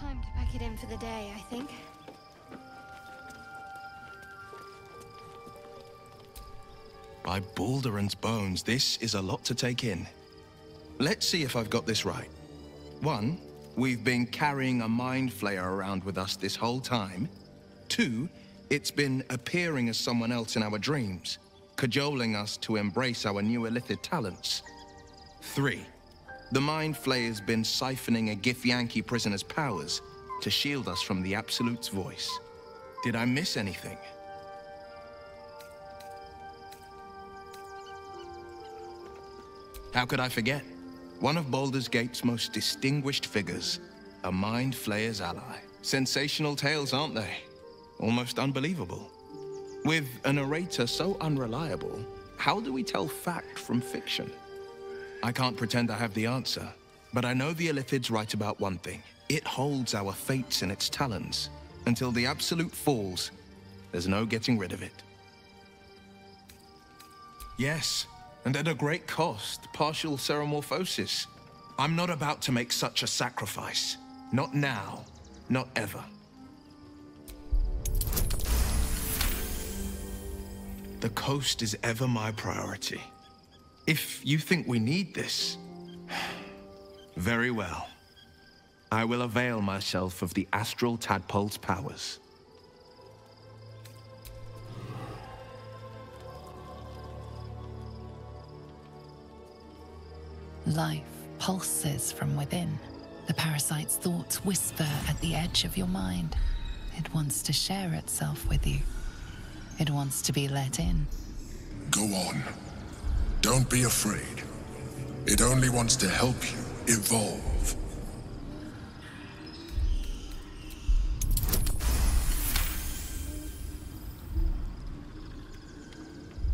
Time to pack it in for the day, I think. By Baldur's bones, this is a lot to take in. Let's see if I've got this right. 1, we've been carrying a mind flayer around with us this whole time. 2, it's been appearing as someone else in our dreams, cajoling us to embrace our new illithid talents. 3, the mind flayer's been siphoning a Githyanki prisoner's powers to shield us from the Absolute's voice. Did I miss anything? How could I forget? One of Baldur's Gate's most distinguished figures, a mind flayer's ally. Sensational tales, aren't they? Almost unbelievable. With a narrator so unreliable, how do we tell fact from fiction? I can't pretend I have the answer, but I know the Illithid's right about one thing. It holds our fates in its talons. Until the Absolute falls, there's no getting rid of it. Yes, and at a great cost, partial ceremorphosis. I'm not about to make such a sacrifice. Not now, not ever. The coast is ever my priority. If you think we need this, very well. I will avail myself of the astral tadpole's powers. Life pulses from within. The parasite's thoughts whisper at the edge of your mind. It wants to share itself with you. It wants to be let in. Go on. Don't be afraid. It only wants to help you evolve.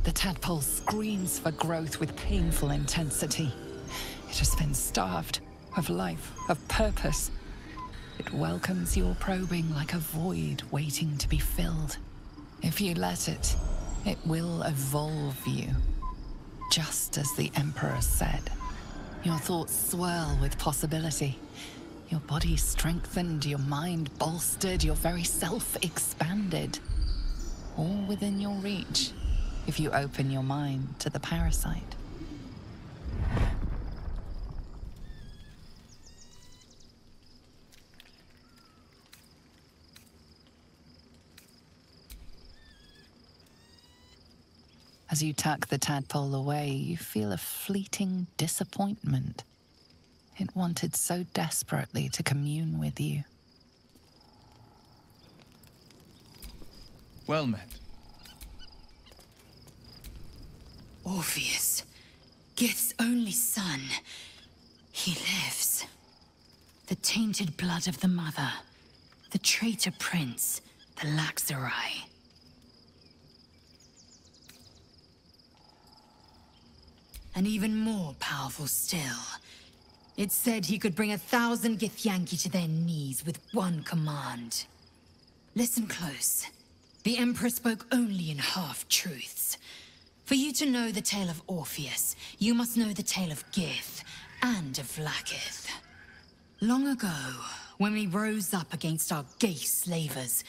The tadpole screams for growth with painful intensity. It has been starved of life, of purpose. It welcomes your probing like a void waiting to be filled. If you let it, it will evolve you. Just as the Emperor said. Your thoughts swirl with possibility. Your body strengthened, your mind bolstered, your very self expanded. All within your reach, if you open your mind to the parasite. As you tuck the tadpole away, you feel a fleeting disappointment. It wanted so desperately to commune with you. Well met. Orpheus, Gith's only son. He lives. The tainted blood of the mother. The traitor prince. The Laxarai. And even more powerful still. It said he could bring 1,000 Githyanki to their knees with one command. Listen close. The Emperor spoke only in half-truths. For you to know the tale of Orpheus, you must know the tale of Gith and of Vlaakith. Long ago, when we rose up against our gay slavers,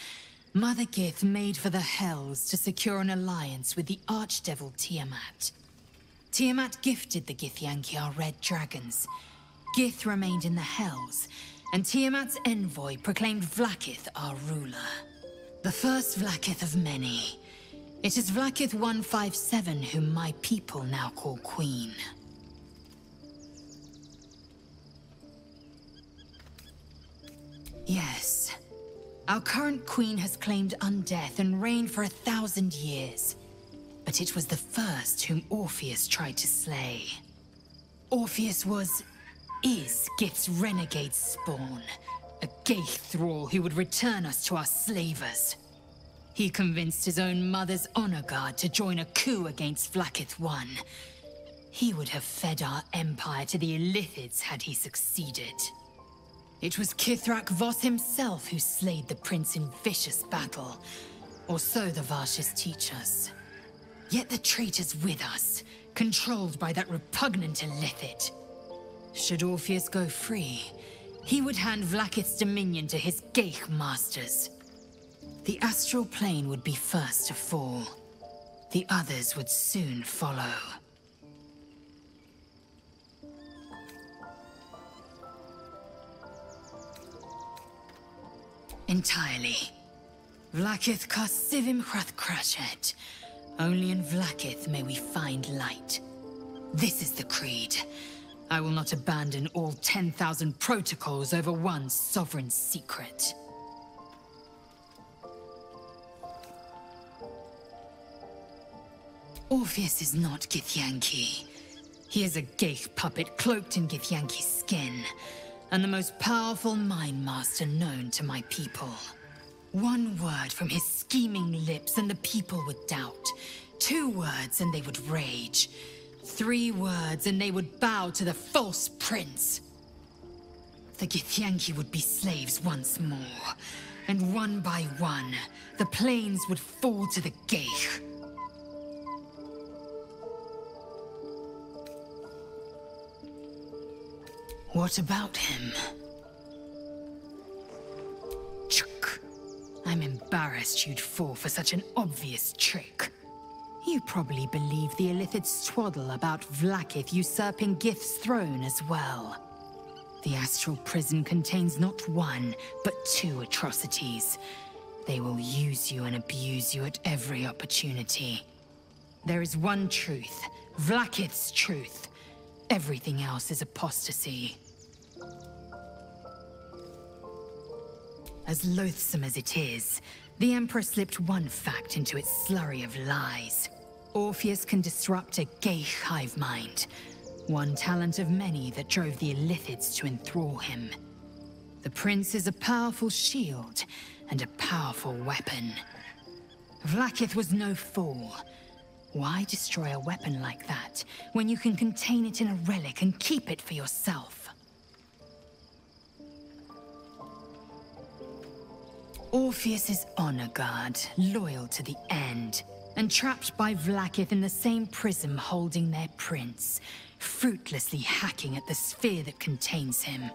Mother Gith made for the Hells to secure an alliance with the archdevil Tiamat. Tiamat gifted the Githyanki our red dragons. Gith remained in the Hells, and Tiamat's envoy proclaimed Vlaakith our ruler. The first Vlaakith of many. It is Vlaakith 157 whom my people now call Queen. Yes. Our current queen has claimed undeath and reigned for 1,000 years. But it was the first whom Orpheus tried to slay. Orpheus is Gith's renegade spawn. A gay thrall who would return us to our slavers. He convinced his own mother's honor guard to join a coup against Vlaakith I. He would have fed our empire to the Illithids had he succeeded. It was Kithrak Voss himself who slayed the prince in vicious battle, or so the Varshas teach us. Yet the traitor's with us, controlled by that repugnant Illithid. Should Orpheus go free, He would hand Vlaakith's dominion to his Geich masters. The astral plane would be first to fall. The others would soon follow. Entirely. Vlaakith Karsivim Hrathkrashet. Only in Vlaakith may we find light. This is the creed. I will not abandon all 10,000 protocols over one sovereign secret. Orpheus is not Githyanki. He is a Geich puppet cloaked in Githyanki's skin, and the most powerful mind master known to my people. One word from his scheming lips and the people would doubt. 2 words and they would rage. 3 words and they would bow to the false prince. The Githyanki would be slaves once more, and one by one, the planes would fall to the Geich. What about him? Chuk. I'm embarrassed you'd fall for such an obvious trick. You probably believe the Illithid's twaddle about Vlaakith usurping Gith's throne as well. The astral prison contains not 1, but 2 atrocities. They will use you and abuse you at every opportunity. There is one truth, Vlaakith's truth. Everything else is apostasy. As loathsome as it is, the Emperor slipped one fact into its slurry of lies. Orpheus can disrupt a Geich hive mind. One talent of many that drove the Illithids to enthrall him. The prince is a powerful shield and a powerful weapon. Vlaakith was no fool. Why destroy a weapon like that, when you can contain it in a relic and keep it for yourself? Orpheus is honor guard, loyal to the end, and trapped by Vlaakith in the same prism holding their prince, fruitlessly hacking at the sphere that contains him.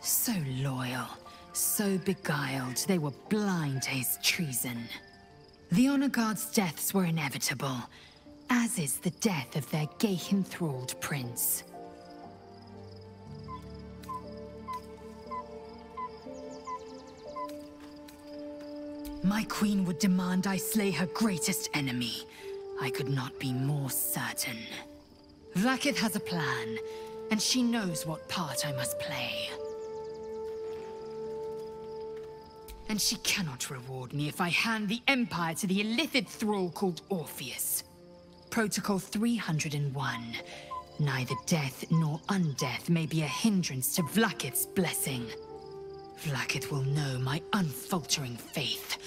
So loyal, so beguiled, they were blind to his treason. The Honor Guard's deaths were inevitable, as is the death of their Geich-enthralled prince. My queen would demand I slay her greatest enemy. I could not be more certain. Vlaakith has a plan, and she knows what part I must play. And she cannot reward me if I hand the Empire to the Illithid thrall called Orpheus. Protocol 301. Neither death nor undeath may be a hindrance to Vlaakith's blessing. Vlaakith will know my unfaltering faith.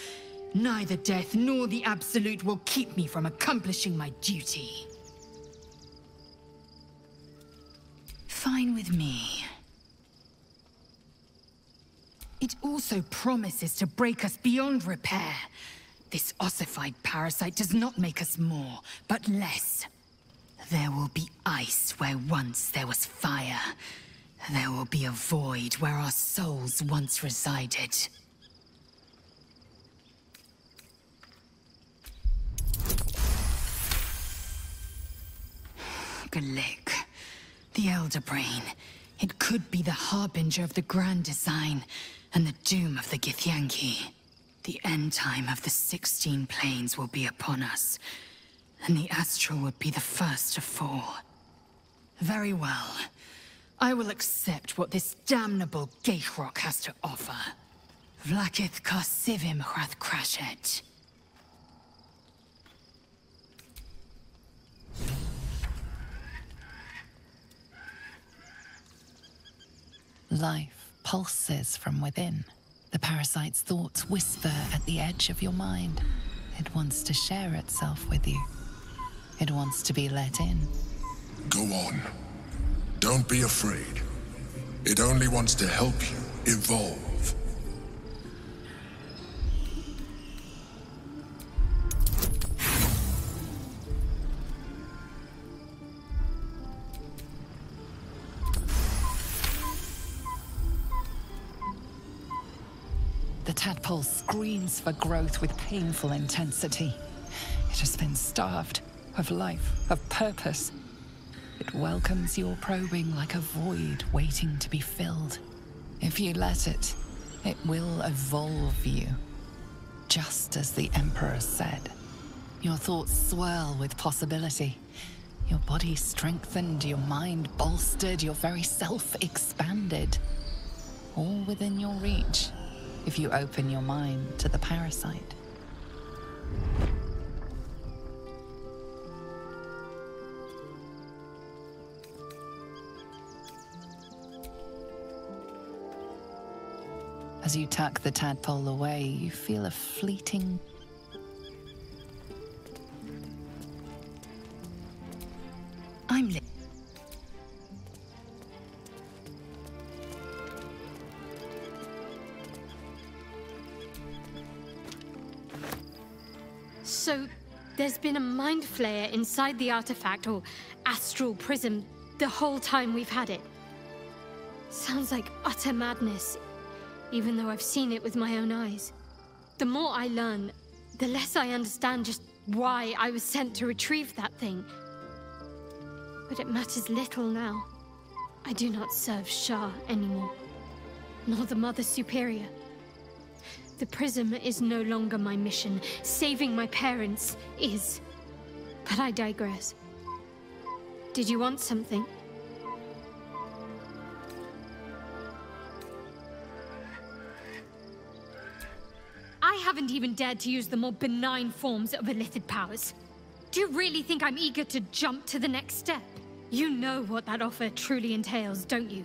Neither death nor the Absolute will keep me from accomplishing my duty. Fine with me. It also promises to break us beyond repair. This ossified parasite does not make us more, but less. There will be ice where once there was fire. There will be a void where our souls once resided. Galik, the Elder Brain. It could be the harbinger of the grand design and the doom of the Githyanki. The end time of the 16 planes will be upon us, and the Astral would be the first to fall. Very well. I will accept what this damnable Geichrok has to offer. Vlaakith Karsivim Hrathkrashet. Life pulses from within. The parasite's thoughts whisper at the edge of your mind. It wants to share itself with you. It wants to be let in. Go on. Don't be afraid. It only wants to help you evolve. The tadpole screams for growth with painful intensity. It has been starved of life, of purpose. It welcomes your probing like a void waiting to be filled. If you let it, it will evolve you. Just as the Emperor said. Your thoughts swirl with possibility. Your body strengthened, your mind bolstered, your very self expanded. All within your reach, if you open your mind to the parasite. As you tuck the tadpole away, you feel a fleeting... I'm lit. So, there's been a mind flayer inside the artifact, or astral prism, the whole time we've had it. Sounds like utter madness, even though I've seen it with my own eyes. The more I learn, the less I understand just why I was sent to retrieve that thing. But it matters little now. I do not serve Shah anymore, nor the Mother Superior. The prism is no longer my mission. Saving my parents is. But I digress. Did you want something? I haven't even dared to use the more benign forms of illithid powers. Do you really think I'm eager to jump to the next step? You know what that offer truly entails, don't you?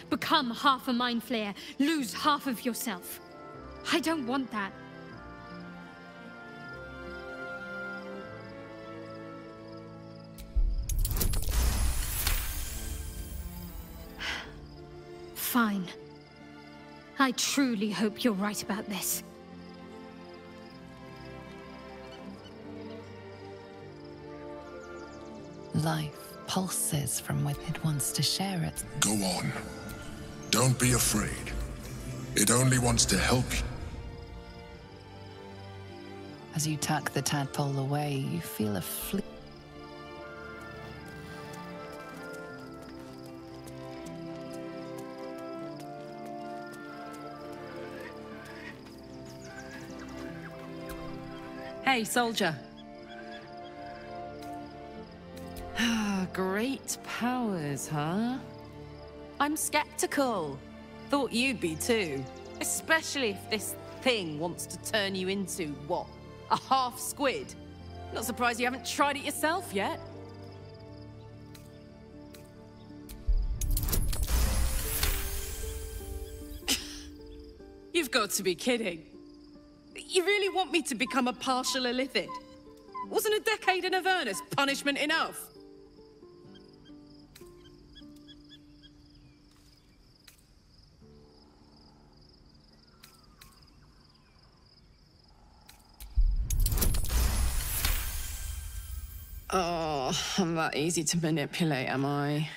Become half a mind flayer, lose half of yourself. I don't want that. Fine. I truly hope you're right about this. Life pulses from within. It wants to share it. Go on. Don't be afraid. It only wants to help you. As you tuck the tadpole away, you feel a fleet. Hey, soldier. Great powers, huh? I'm skeptical. Thought you'd be too. Especially if this thing wants to turn you into, what, a half squid? Not surprised you haven't tried it yourself yet. You've got to be kidding. You really want me to become a partial illithid? Wasn't a decade in Avernus punishment enough? Oh, I'm that easy to manipulate, am I?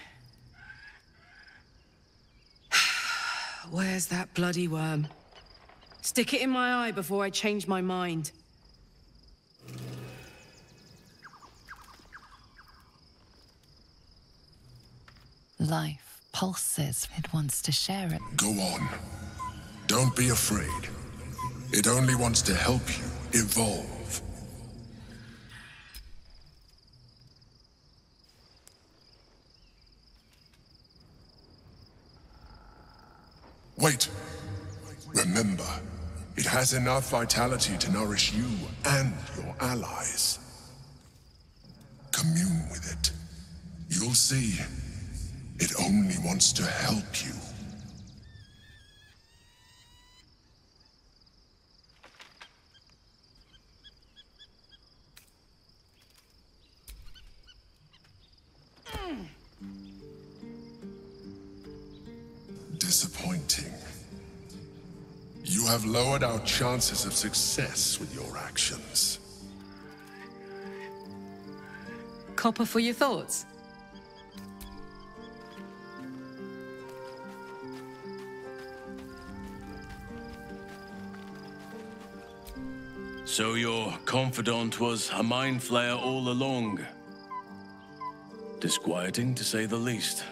Where's that bloody worm? Stick it in my eye before I change my mind. Life pulses. It wants to share it. Go on. Don't be afraid. It only wants to help you evolve. Wait. Remember, it has enough vitality to nourish you and your allies. Commune with it. You'll see. It only wants to help you. Disappointing. You have lowered our chances of success with your actions. Copper for your thoughts? So your confidant was a mind flayer all along. Disquieting, to say the least.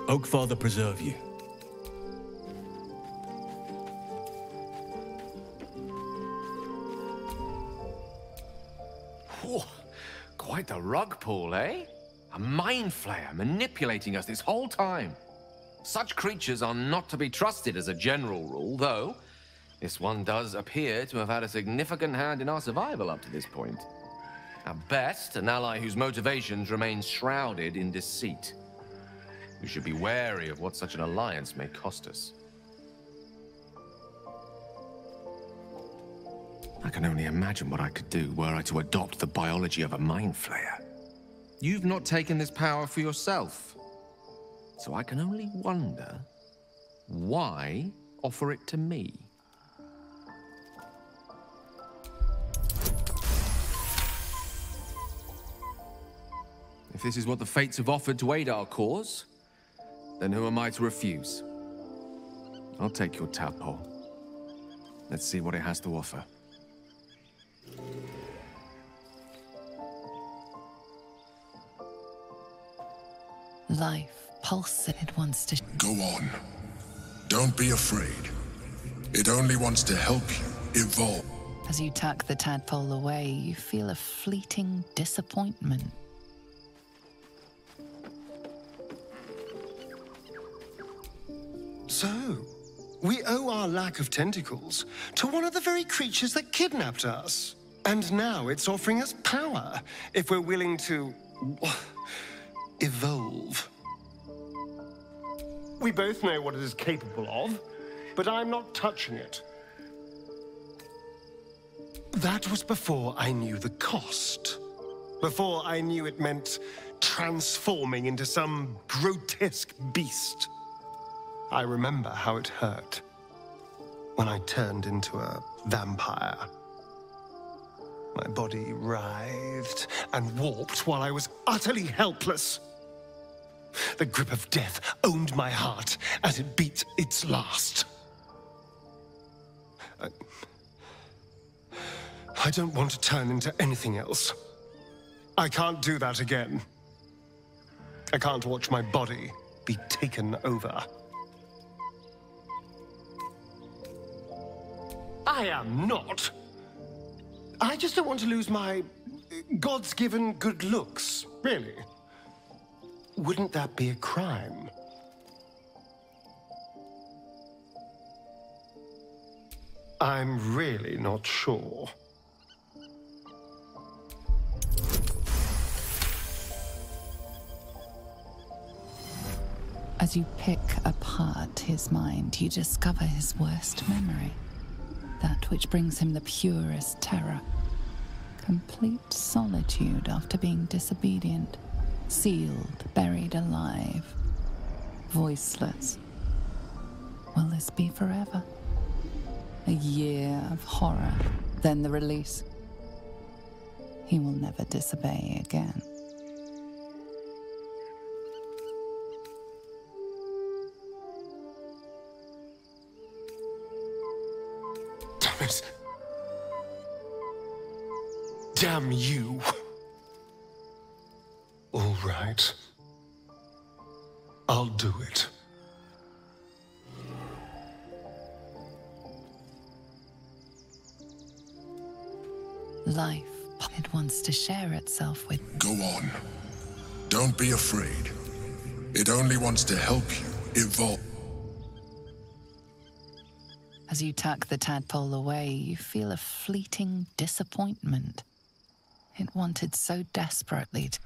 Oakfather preserve you. Whew. Quite the rug pull, eh? A mind flayer manipulating us this whole time. Such creatures are not to be trusted as a general rule, though this one does appear to have had a significant hand in our survival up to this point. At best, an ally whose motivations remain shrouded in deceit. We should be wary of what such an alliance may cost us. I can only imagine what I could do were I to adopt the biology of a mind flayer. You've not taken this power for yourself. So I can only wonder, why offer it to me? If this is what the fates have offered to aid our cause, then who am I to refuse? I'll take your tadpole. Let's see what it has to offer. Life pulsated wants to... Go on. Don't be afraid. It only wants to help you evolve. As you tuck the tadpole away, you feel a fleeting disappointment. So, we owe our lack of tentacles to one of the very creatures that kidnapped us. And now it's offering us power, if we're willing to... evolve. We both know what it is capable of, but I'm not touching it. That was before I knew the cost. Before I knew it meant transforming into some grotesque beast. I remember how it hurt when I turned into a vampire. My body writhed and warped while I was utterly helpless. The grip of death owned my heart as it beat its last. I don't want to turn into anything else. I can't do that again. I can't watch my body be taken over. I am not. I just don't want to lose my God's given good looks, really. Wouldn't that be a crime? I'm really not sure. As you pick apart his mind, you discover his worst memory. That which brings him the purest terror. Complete solitude after being disobedient. Sealed, buried alive. Voiceless. Will this be forever? A year of horror, then the release. He will never disobey again. Damn it. Damn you. All right. I'll do it. Life, it wants to share itself with... Go on. Don't be afraid. It only wants to help you evolve. As you tuck the tadpole away, you feel a fleeting disappointment. It wanted so desperately to...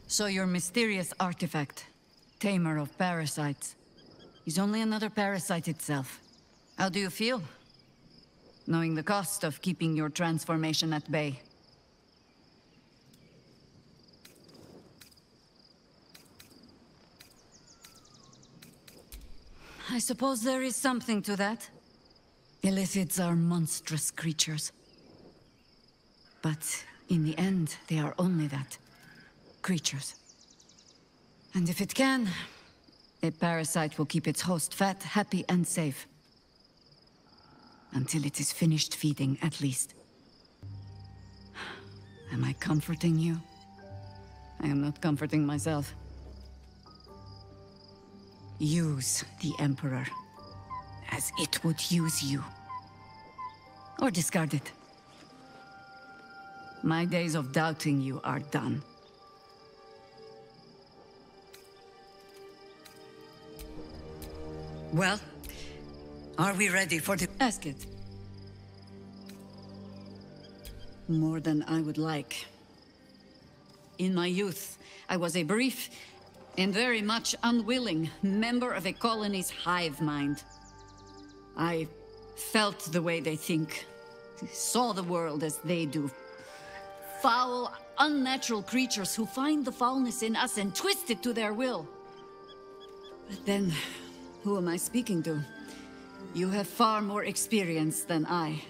So your mysterious artifact, tamer of parasites, is only another parasite itself. How do you feel? Knowing the cost of keeping your transformation at bay. I suppose there is something to that. Illithids are monstrous creatures. But in the end, they are only that. Creatures. And if it can, a parasite will keep its host fat, happy, and safe. Until it is finished feeding, at least. Am I comforting you? I am not comforting myself. Use the Emperor as it would use you. Or discard it. My days of doubting you are done. Well, are we ready for the... Ask it. More than I would like. In my youth, I was a brief and very much unwilling member of a colony's hive mind. I felt the way they think, saw the world as they do. Foul, unnatural creatures who find the foulness in us and twist it to their will. But then, who am I speaking to? You have far more experience than I.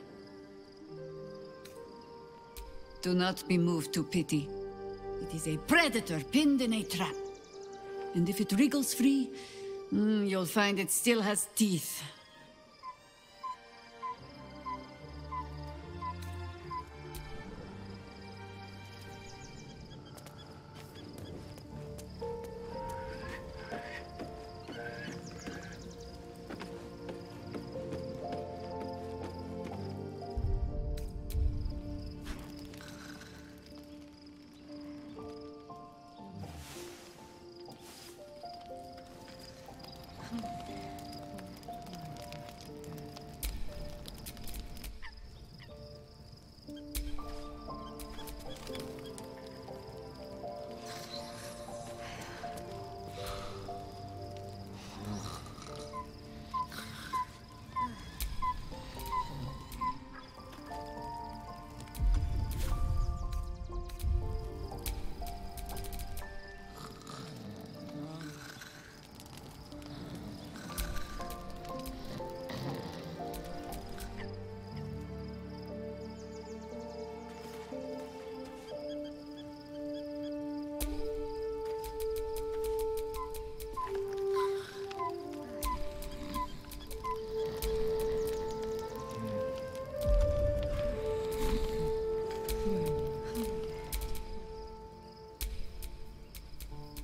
Do not be moved to pity. It is a predator pinned in a trap. And if it wriggles free, you'll find it still has teeth.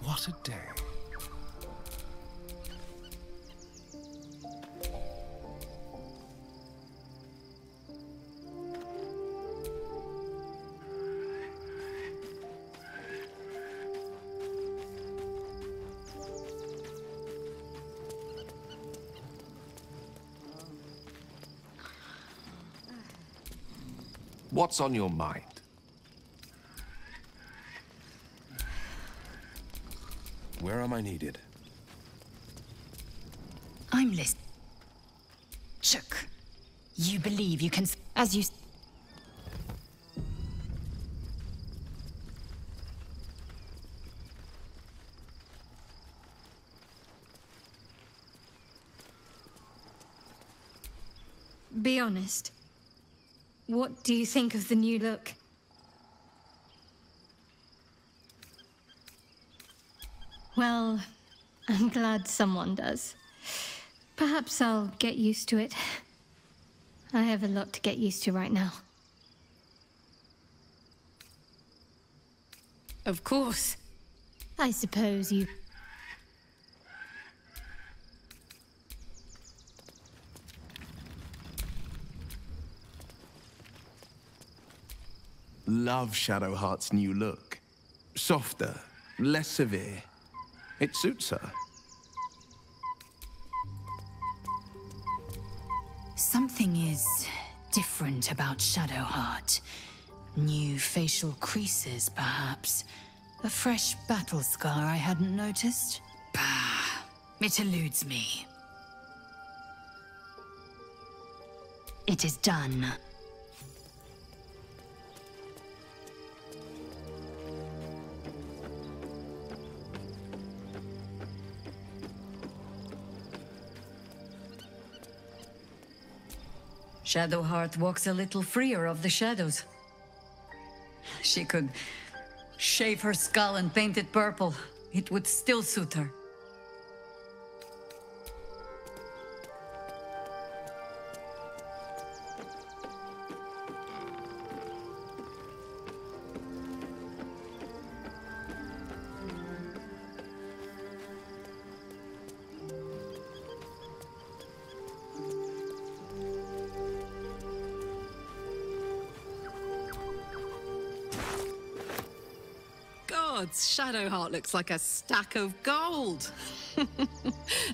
What a day. What's on your mind? Where am I needed? I'm listening. Shook. You believe you can... As you... Be honest. What do you think of the new look? Well, I'm glad someone does. Perhaps I'll get used to it. I have a lot to get used to right now. Of course. I suppose you... Love Shadowheart's new look. Softer, less severe. It suits her. Something is different about Shadowheart. New facial creases, perhaps. A fresh battle scar I hadn't noticed. Bah, it eludes me. it is done. Shadowheart walks a little freer of the shadows. She could shave her skull and paint it purple. It would still suit her. Shadowheart looks like a stack of gold.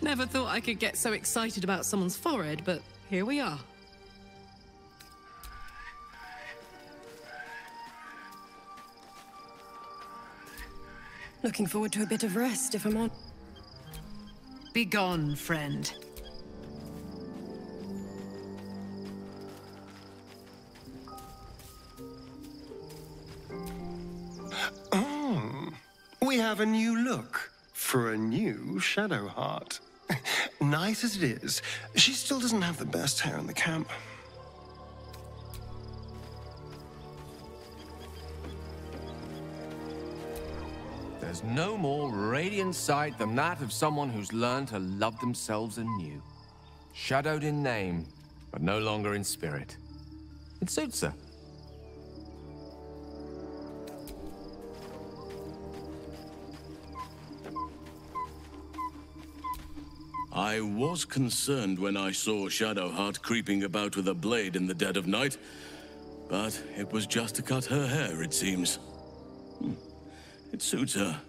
Never thought I could get so excited about someone's forehead, but here we are. Looking forward to a bit of rest, if I'm on. Be gone, friend. We have a new look for a new Shadowheart. Nice as it is, she still doesn't have the best hair in the camp. There's no more radiant sight than that of someone who's learned to love themselves anew. Shadowed in name, but no longer in spirit. It suits her. I was concerned when I saw Shadowheart creeping about with a blade in the dead of night, but it was just to cut her hair, it seems. It suits her.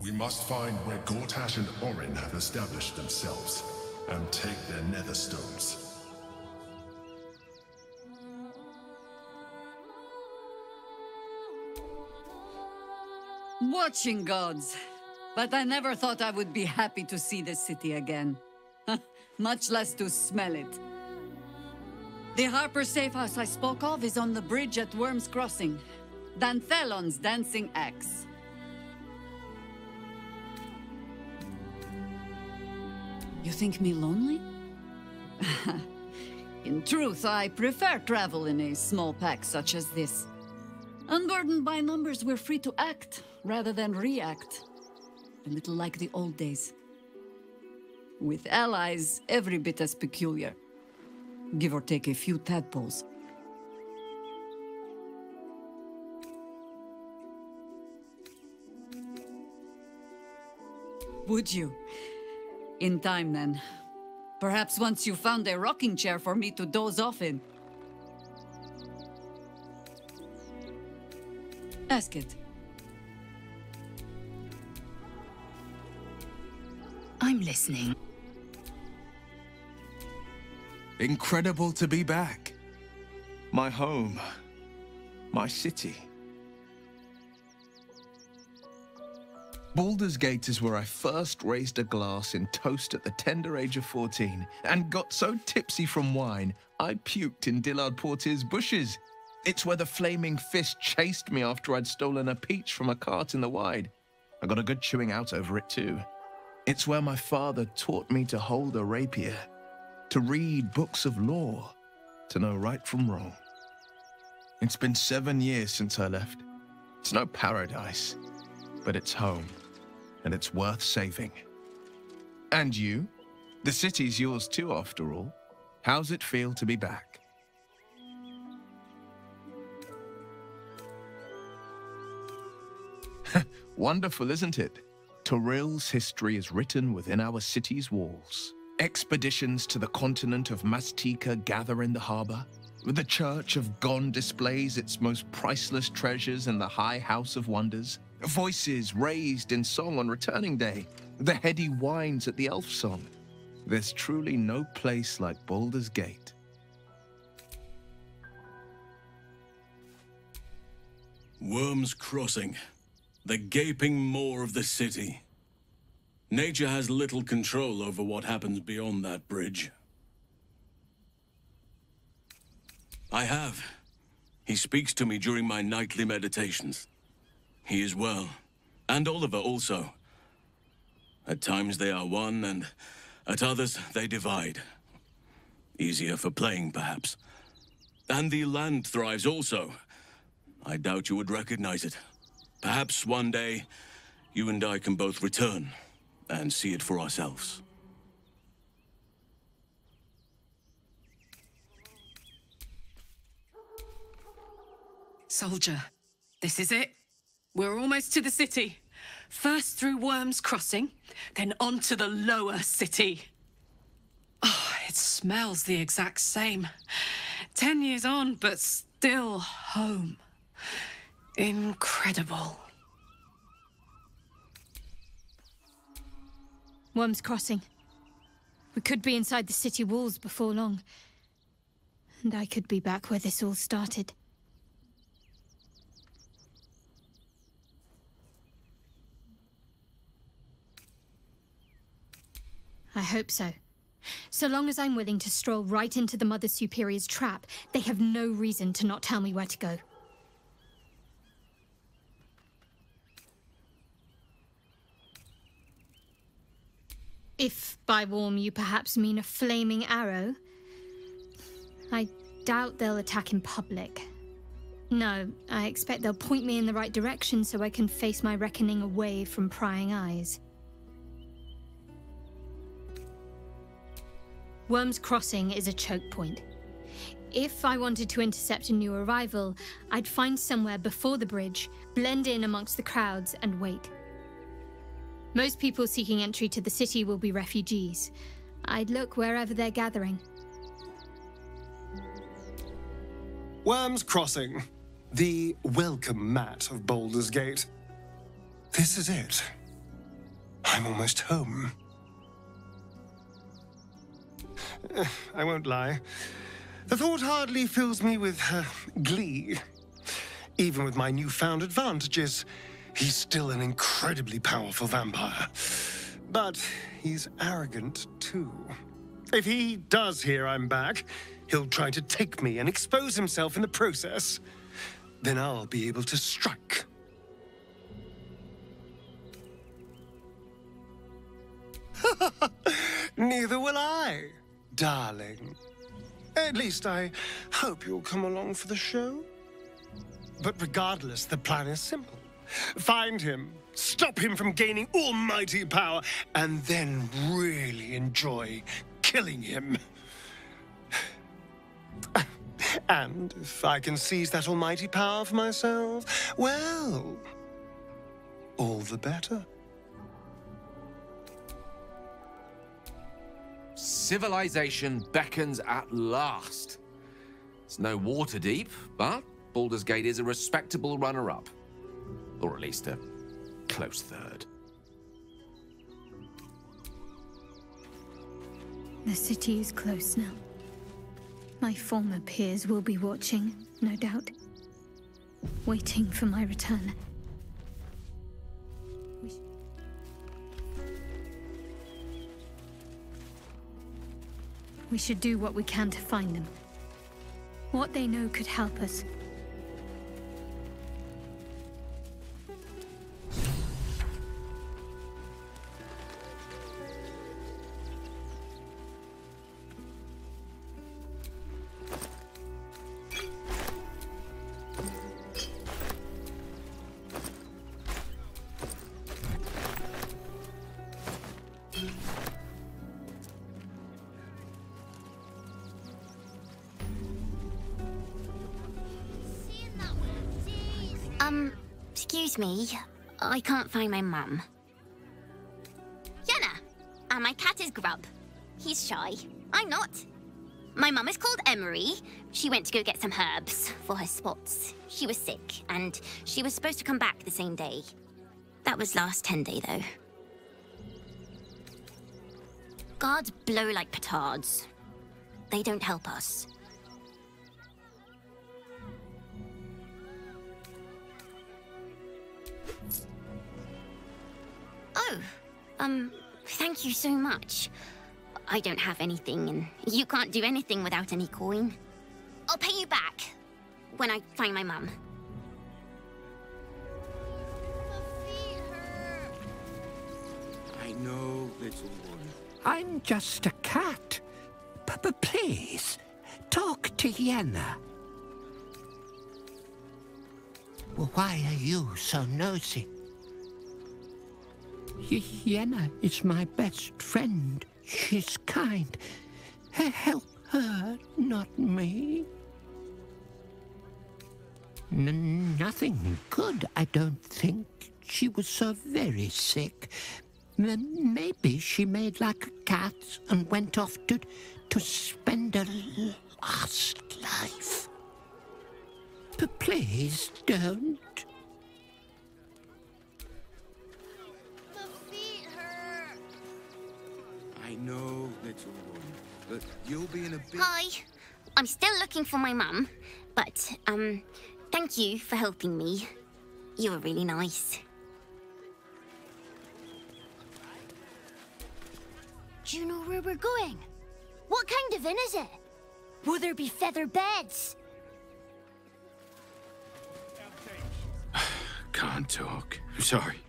We must find where Gortash and Orin have established themselves, and take their nether stones. Watching gods. But I never thought I would be happy to see the city again. Much less to smell it. The Harper safe house I spoke of is on the bridge at Worm's Crossing. Danthelon's dancing axe. You think me lonely? In truth, I prefer travel in a small pack such as this. Unburdened by numbers, we're free to act, rather than react. A little like the old days. With allies, every bit as peculiar. Give or take a few tadpoles. Would you? In time, then. Perhaps once you found a rocking chair for me to doze off in. Ask it. I'm listening. Incredible to be back. My home. My city. Baldur's Gate is where I first raised a glass in toast at the tender age of 14 and got so tipsy from wine, I puked in Dillard Portier's bushes. It's where the flaming fist chased me after I'd stolen a peach from a cart in the Wide. I got a good chewing out over it too. It's where my father taught me to hold a rapier, to read books of law, to know right from wrong. It's been 7 years since I left. It's no paradise, but it's home. And it's worth saving. And you? The city's yours too, after all. How's it feel to be back? Wonderful, isn't it? Torril's history is written within our city's walls. Expeditions to the continent of Mastika gather in the harbor. The Church of Gone displays its most priceless treasures in the High House of Wonders. Voices raised in song on returning day. The heady wines at the elf song. There's truly no place like Baldur's Gate. Worm's Crossing. The gaping maw of the city. Nature has little control over what happens beyond that bridge. I have. He speaks to me during my nightly meditations. He is well. And Oliver also. At times they are one, and at others they divide. Easier for playing, perhaps. And the land thrives also. I doubt you would recognize it. Perhaps one day, you and I can both return and see it for ourselves. Soldier, this is it. We're almost to the city. First through Worm's Crossing, then on to the lower city. Oh, it smells the exact same. 10 years on, but still home. Incredible. Worm's Crossing. We could be inside the city walls before long. And I could be back where this all started. I hope so. So long as I'm willing to stroll right into the Mother Superior's trap, they have no reason to not tell me where to go. If by warm you perhaps mean a flaming arrow, I doubt they'll attack in public. No, I expect they'll point me in the right direction so I can face my reckoning away from prying eyes. Worm's Crossing is a choke point. If I wanted to intercept a new arrival, I'd find somewhere before the bridge, blend in amongst the crowds, and wait. Most people seeking entry to the city will be refugees. I'd look wherever they're gathering. Worm's Crossing, the welcome mat of Baldur's Gate. This is it. I'm almost home. I won't lie. The thought hardly fills me with glee. Even with my newfound advantages, he's still an incredibly powerful vampire. But he's arrogant, too. If he does hear I'm back, he'll try to take me and expose himself in the process. Then I'll be able to strike. Neither will I, darling. At least I hope you'll come along for the show. But regardless, the plan is simple. Find him, stop him from gaining almighty power, and then really enjoy killing him. And if I can seize that almighty power for myself, well, all the better. Civilization beckons at last. It's no Waterdeep, but Baldur's Gate is a respectable runner-up. Or at least a close third. The city is close now. My former peers will be watching, no doubt. Waiting for my return. We should do what we can to find them. What they know could help us. Excuse me, I can't find my mum. Yenna! And my cat is Grub. He's shy. I'm not. My mum is called Emery. She went to go get some herbs for her spots. She was sick, and she was supposed to come back the same day. That was last 10 day, though. Guards blow like petards. They don't help us. Oh, thank you so much. I don't have anything, and you can't do anything without any coin. I'll pay you back when I find my mum. I know, little one. I'm just a cat. But please, talk to Yenna. Well, why are you so nosy? Yenna is my best friend. She's kind. Help her, not me. Nothing good, I don't think. She was so very sick. Maybe she made like a cat and went off to spend her last life. But please don't. I know, little one, but you'll be in a bit... Hi. I'm still looking for my mum, but, thank you for helping me. You were really nice. Do you know where we're going? What kind of inn is it? Will there be feather beds? Can't talk. I'm sorry.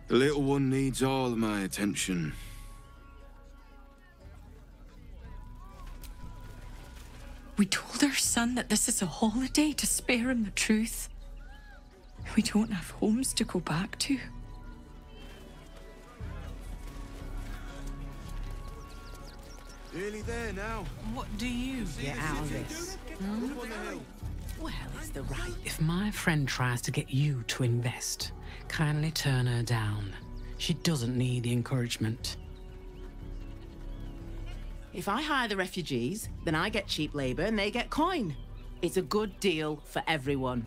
The little one needs all of my attention. We told our son that this is a holiday to spare him the truth. We don't have homes to go back to. Nearly there now. What do you get out of this? Hmm? Well, it's the right. If my friend tries to get you to invest, kindly turn her down. She doesn't need the encouragement. If I hire the refugees, then I get cheap labor and they get coin. It's a good deal for everyone.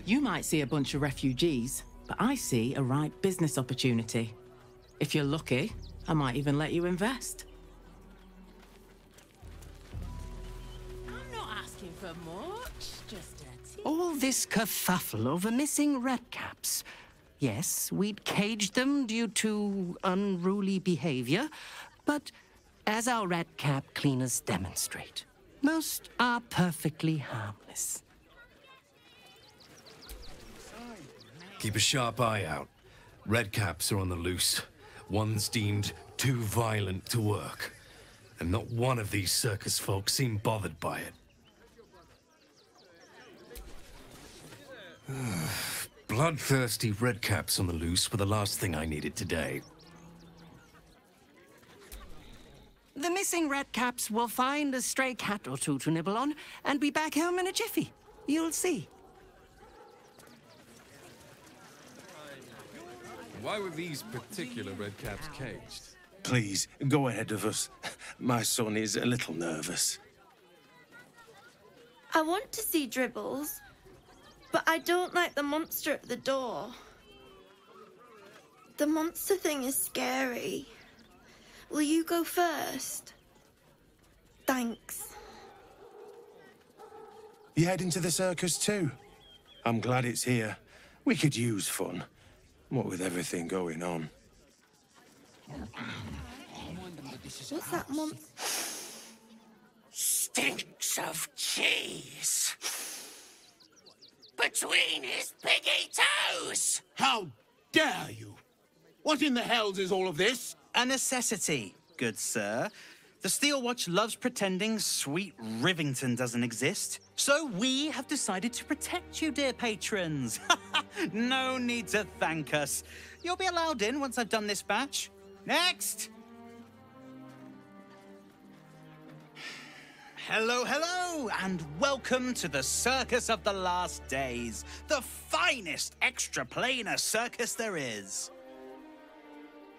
You might see a bunch of refugees, but I see a right business opportunity. If you're lucky, I might even let you invest. I'm not asking for much, just a tip. All this kerfuffle over missing redcaps. Yes, we'd caged them due to unruly behavior, but as our redcap cleaners demonstrate, most are perfectly harmless. Keep a sharp eye out. Redcaps are on the loose. One's deemed too violent to work. And not one of these circus folk seem bothered by it. Bloodthirsty redcaps on the loose were the last thing I needed today. The missing redcaps will find a stray cat or two to nibble on and be back home in a jiffy. You'll see. Why were these particular redcaps caged? Please, go ahead of us. My son is a little nervous. I want to see Dribbles, but I don't like the monster at the door. The monster thing is scary. Will you go first? Thanks. You heading to the circus too? I'm glad it's here. We could use fun. What with everything going on. What's that monster? Stinks of cheese. Between his piggy toes! How dare you? What in the hells is all of this? A necessity, good sir. The Steel Watch loves pretending sweet Rivington doesn't exist. So we have decided to protect you, dear patrons. No need to thank us. You'll be allowed in once I've done this batch. Next! Hello, hello, and welcome to the Circus of the Last Days, the finest extra-planar circus there is.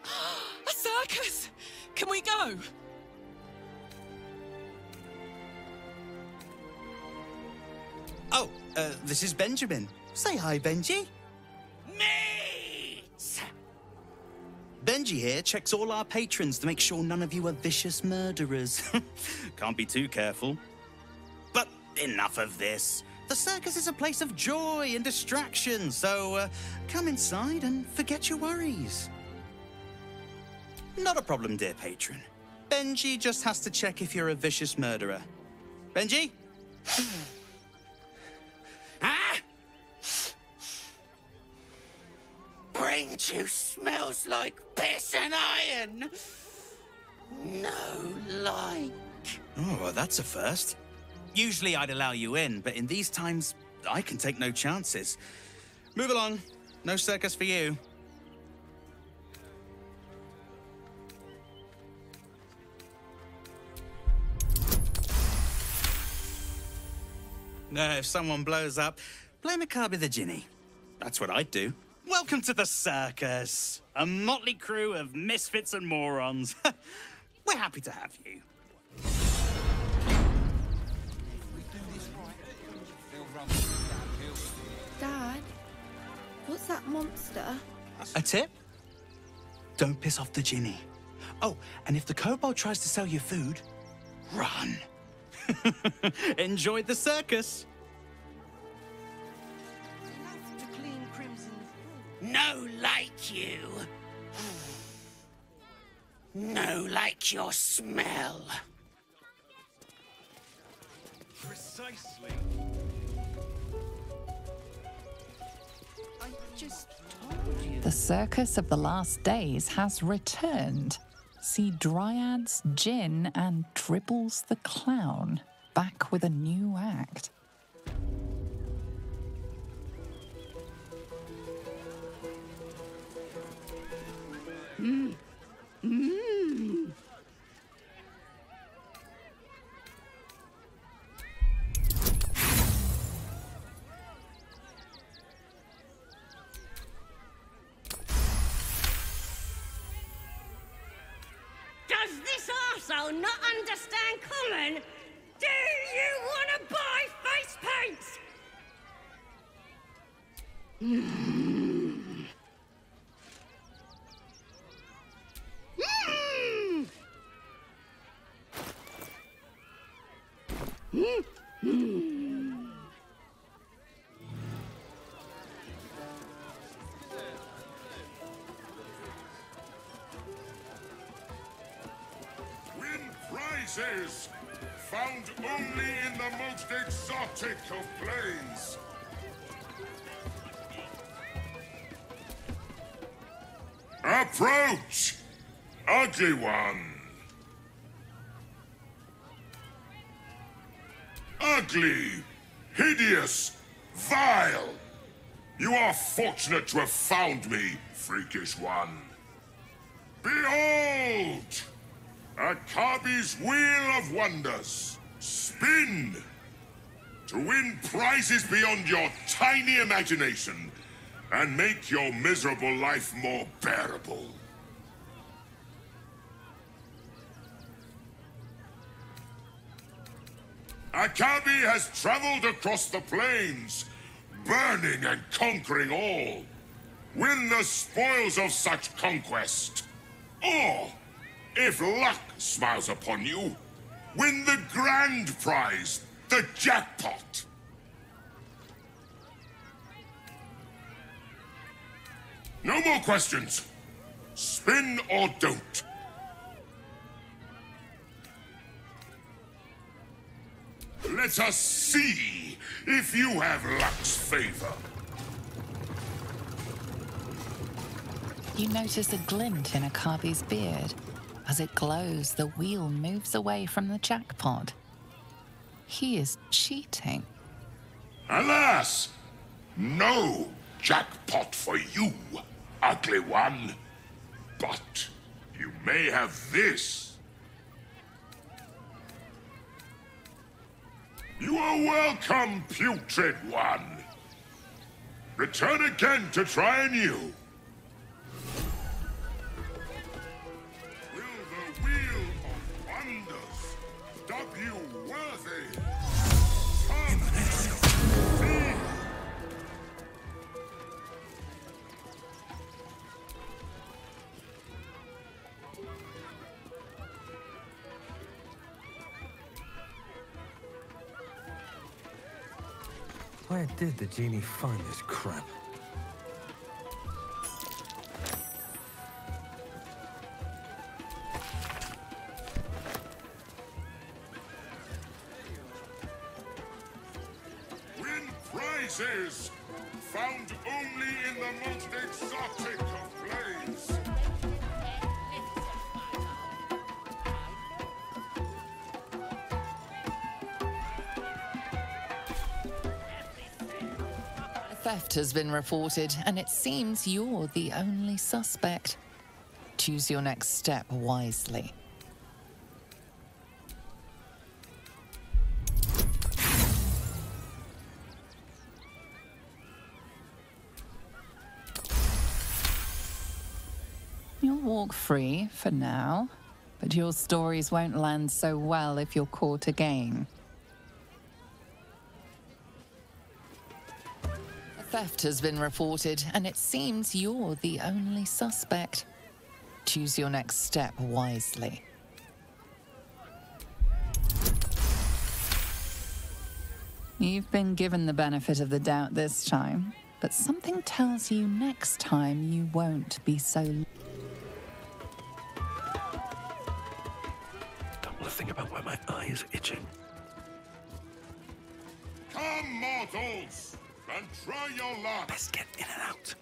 A circus! Can we go? Oh, this is Benjamin. Say hi, Benji. Meat! Benji here checks all our patrons to make sure none of you are vicious murderers. Can't be too careful. But enough of this. The circus is a place of joy and distraction, so come inside and forget your worries. Not a problem, dear patron. Benji just has to check if you're a vicious murderer. Benji? Ah! Brain juice smells like piss and iron. No like. Oh, well, that's a first. Usually I'd allow you in, but in these times, I can take no chances. Move along. No circus for you. No, if someone blows up, blame Akabi the Genie. That's what I'd do. Welcome to the circus. A motley crew of misfits and morons. We're happy to have you. Dad, what's that monster? A tip? Don't piss off the Genie. Oh, and if the kobold tries to sell you food, run. Enjoy the circus. No like you. No like your smell. Precisely. I just told you. The Circus of the Last Days has returned. See Dryads, Jin, and Dribbles the Clown back with a new act. Mm. Mm. Does this arsehole not understand common? Do you want to buy face paint? Mm. Mm. Mm. Win prizes! Found only in the most exotic of planes! Approach! Ugly one! Ugly! Hideous! Vile! You are fortunate to have found me, freakish one. Behold! Akabi's Wheel of Wonders. Spin! To win prizes beyond your tiny imagination and make your miserable life more bearable. Akabi has traveled across the plains, burning and conquering all. Win the spoils of such conquest. Or, if luck smiles upon you, win the grand prize, the jackpot. No more questions. Spin or don't. Let us see if you have luck's favor. You notice a glint in Akabi's beard. As it glows, the wheel moves away from the jackpot. He is cheating. Alas! No jackpot for you, ugly one. But you may have this. You are welcome, putrid one. Return again to try anew. Will the wheel you worthy. Where did the genie find this crap? Win prizes found only in the most exotic of plays. Theft has been reported, and it seems you're the only suspect. Choose your next step wisely. You'll walk free for now, but your stories won't land so well if you're caught again. Theft has been reported, and it seems you're the only suspect. Choose your next step wisely. You've been given the benefit of the doubt this time, but something tells you next time you won't be so... Don't want to think about why my eyes are itching. Come, mortals, and try your luck. Best get in and out.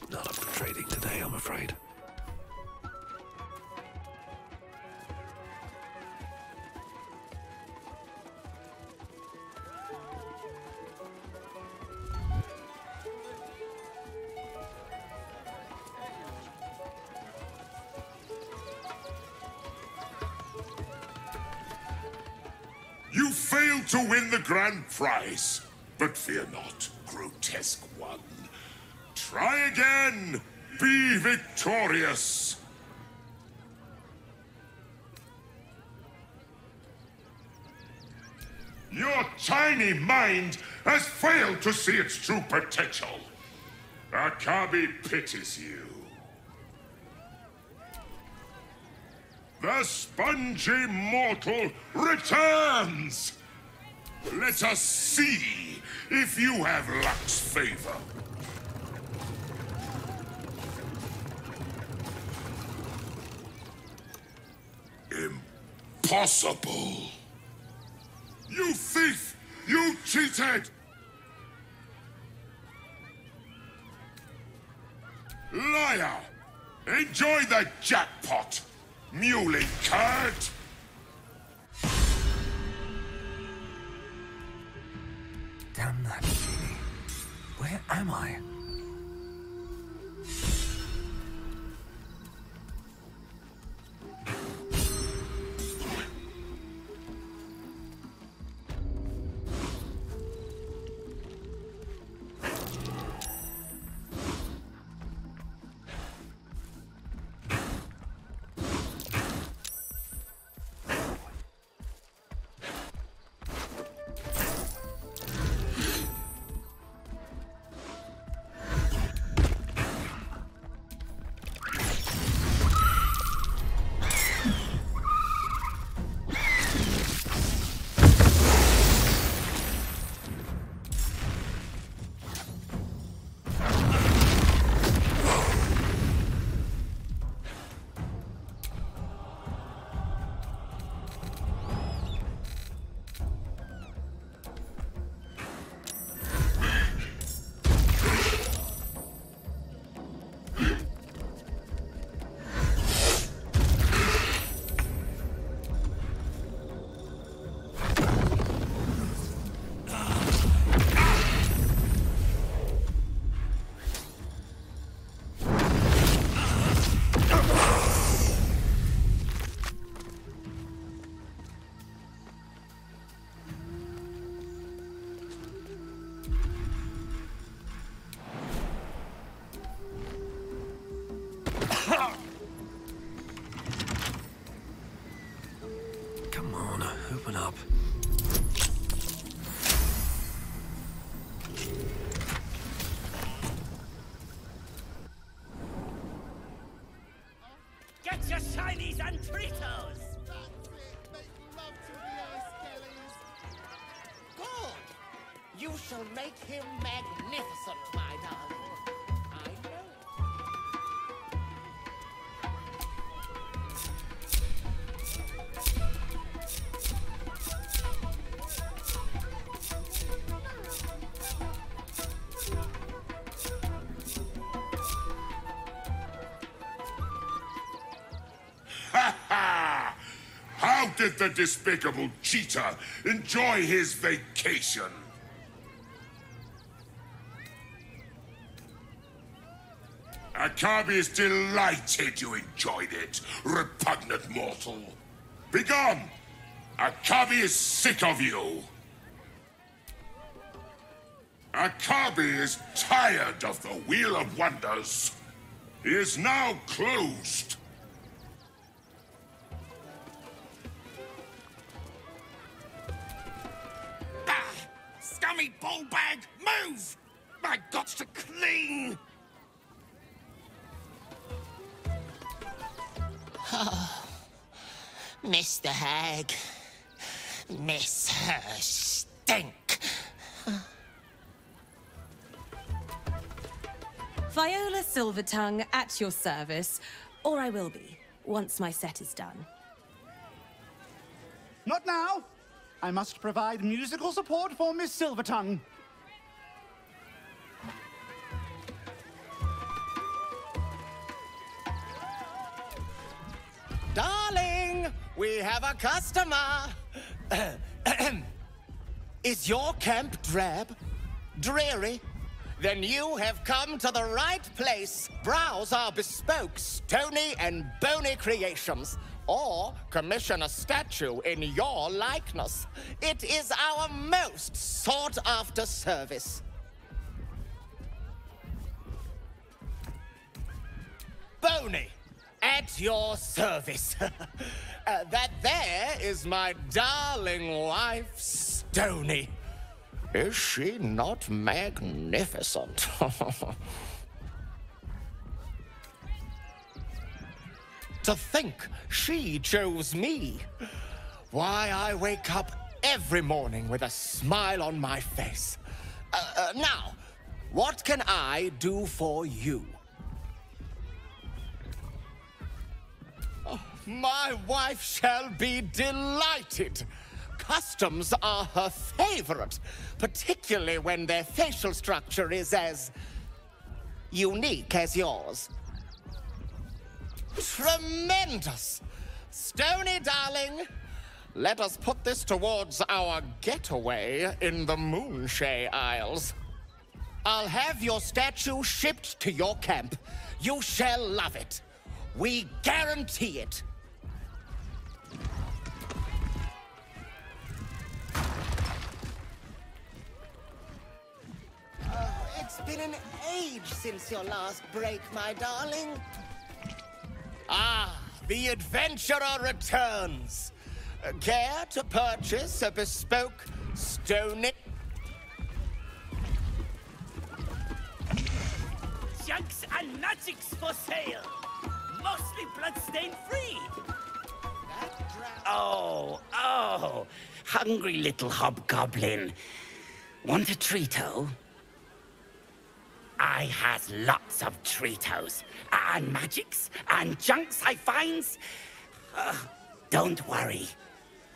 Not up for trading today, I'm afraid. You failed to win the grand prize, but fear not, grotesque one. Try again. Be victorious. Your tiny mind has failed to see its true potential. Akabi pities you. The spongy mortal returns! Let us see if you have luck's favor. Impossible! You thief! You cheated! Liar! Enjoy the jackpot! Muley curd! Damn that genie. Where am I? Come on, open up. Get your shinies and Tritos! Good! You shall make him magnificent, my darling. I know. Ha ha! How did the despicable cheater enjoy his vacation? Akabi is delighted you enjoyed it, repugnant mortal. Begone! Akabi is sick of you. Akabi is tired of the Wheel of Wonders. He is now closed. Scummy ball bag, move! My gots to clean! Oh, Mr. Hag. Miss her stink. Viola Silvertongue at your service, or I will be, once my set is done. Not now! I must provide musical support for Miss Silvertongue. Darling, we have a customer. Is your camp drab? Dreary? Then you have come to the right place. Browse our bespoke, stony and bony creations. Or commission a statue in your likeness. It is our most sought-after service. Bony, at your service. That there is my darling wife, Stony. Is she not magnificent? To think she chose me. Why, I wake up every morning with a smile on my face. Now, what can I do for you? Oh, my wife shall be delighted. Customs are her favorite, particularly when their facial structure is as unique as yours. Tremendous! Stony, darling, let us put this towards our getaway in the Moonshay Isles. I'll have your statue shipped to your camp. You shall love it. We guarantee it. It's been an age since your last break, my darling. Ah, the adventurer returns. Care to purchase a bespoke stony? Junks and magics for sale. Mostly bloodstain free. Oh, hungry little hobgoblin. Want a treato? I has lots of treatos, and magics, and junks I finds. Don't worry,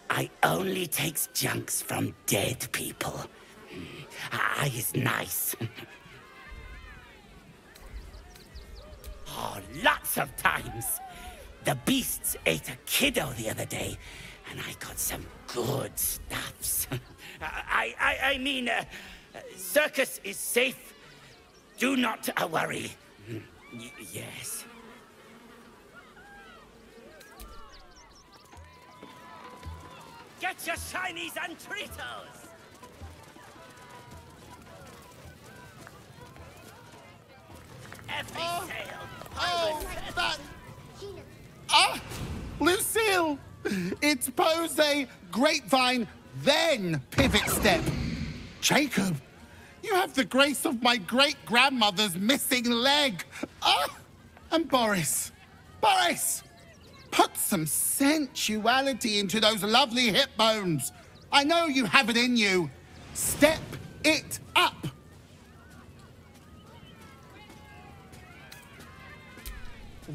I only takes junks from dead people. I is nice. Oh, lots of times. The beasts ate a kiddo the other day, and I got some good stuffs. I mean, circus is safe. Do not worry. Yes. Get your shinies and Tritos! Every sale. Ah! Lucille! It's pose, grapevine, then pivot step. Jacob, you have the grace of my great-grandmother's missing leg. Ah! And Boris, put some sensuality into those lovely hip bones. I know you have it in you. Step it up.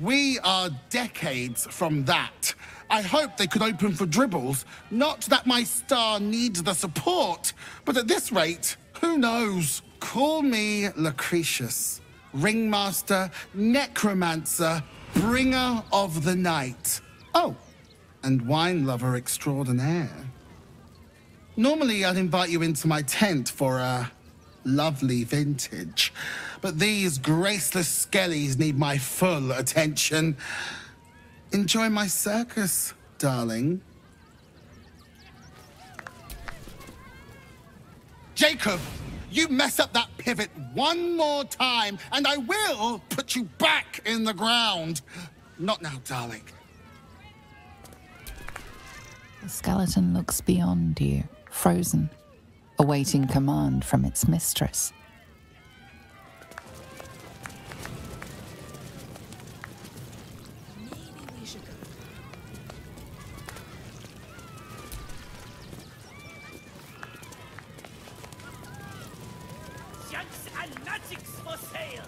We are decades from that. I hope they could open for dribbles. Not that my star needs the support, but at this rate, who knows? Call me Lucretius, ringmaster, necromancer, bringer of the night. Oh, and wine lover extraordinaire. Normally, I'd invite you into my tent for a lovely vintage, but these graceless skellies need my full attention. Enjoy my circus, darling. Jacob, you mess up that pivot one more time, and I will put you back in the ground. Not now, darling. The skeleton looks beyond you, frozen, awaiting command from its mistress. Junks and magics for sale!